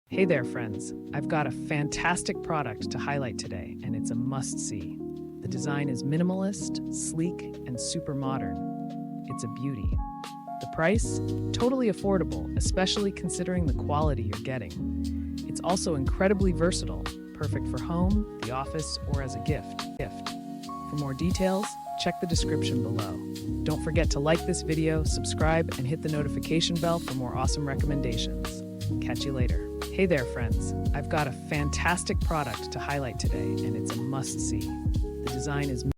Hey there, friends. I've got a fantastic product to highlight today, and it's a must-see. The design is minimalist, sleek, and super modern. It's a beauty. The price? Totally affordable, especially considering the quality you're getting. It's also incredibly versatile, perfect for home, the office, or as a gift. For more details, check the description below. Don't forget to like this video, subscribe, and hit the notification bell for more awesome recommendations. Catch you later. Hey there, friends. I've got a fantastic product to highlight today, and it's a must-see. The design is